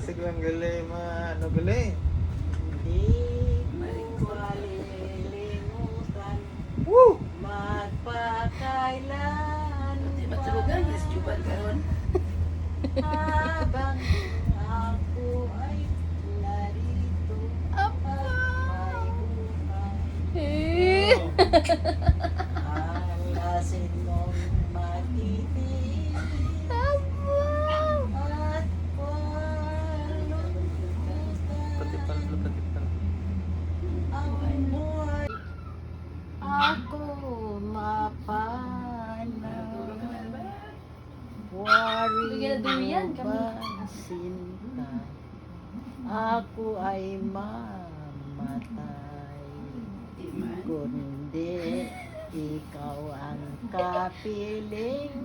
Sige ang galing, ano galing. Hindi ko alilimutan Woo! magpakailan Maturugan, yes, juban karon. habang ako ay narito at may buhay. Ang lasin mong matitiis at Pati palo, pati palo. ang buhay ako mapanaw. Wari mo ba sinta, ako ay mamatay, kundi ikaw ang kapiling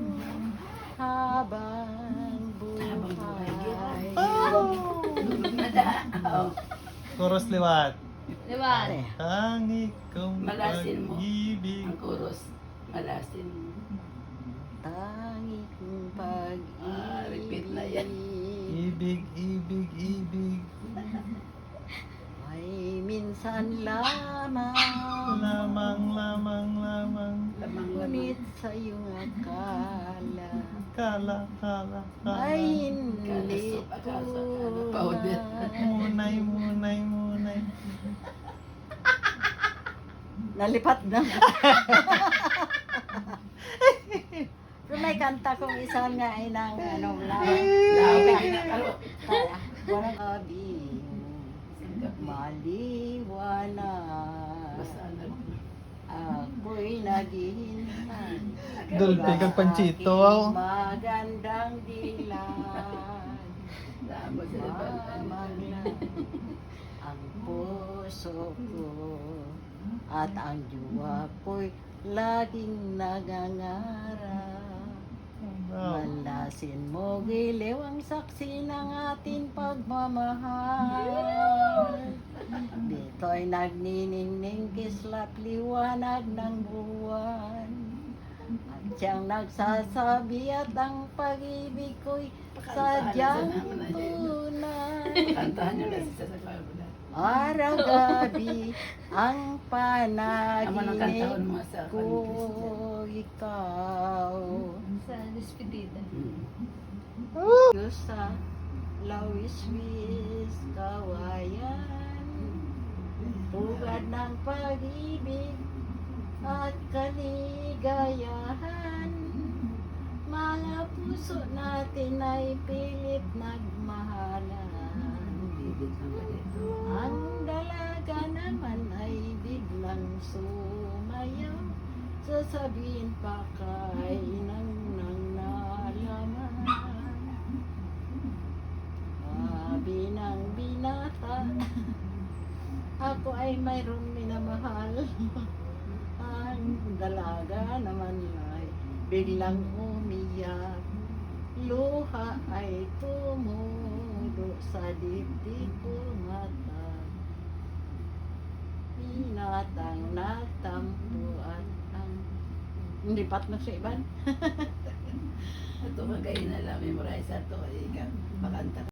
habang buhay. Chorus liwat. Diba? Tangi kong Malasin mo. pag-ibig. Ang chorus, malasin mo. Tangi kong pag-ibig. Repeat na yan. Ibig, ibig, ibig. Ay minsan lamang, Lamang, lamang, lamang. Lamang ngunit sa iyong akala Kala, kala, kala. ay hindi Powder. Munay, munay, munay. nalipat na. Pero may kanta kong isa nga ay ng ano lang. Walang abing maliwanag. Basta ano. Ako'y naghihintay. Dulce kag Panchito, Aking magandang dilag. Damo sa Mamaglan ang puso ko at ang diwa ko'y laging nagangarap. Malasin mo giliw ang saksi ng ating pagmamahal. Dito'y nagniningning kislap liwanag ng buwan. At siyang nagsasabi at ang pag-ibig ko'y sadyang tunay. Kantahan nyo na sa Barbara. Araw-gabi ang Amo ng kantahon panaginip mo sa ko ikaw. Sa despedida. Diyos sa lawis-wis kawayan, tugad ng pag-ibig at kaligayahan, mga puso natin ay pilit nagmahalan. Ang dalaga naman ay biglang sumayaw, sasabihin pa kay nang nalaman. Sabi ng binata, ako ay mayroong minamahal. Ang dalaga naman ay biglang umiyak, luha ay tumulo sa dibdib ko mata. Binatang nagtampo at ang lipat na sa iban. Ito kagayin na lang, memorize ito. Makanta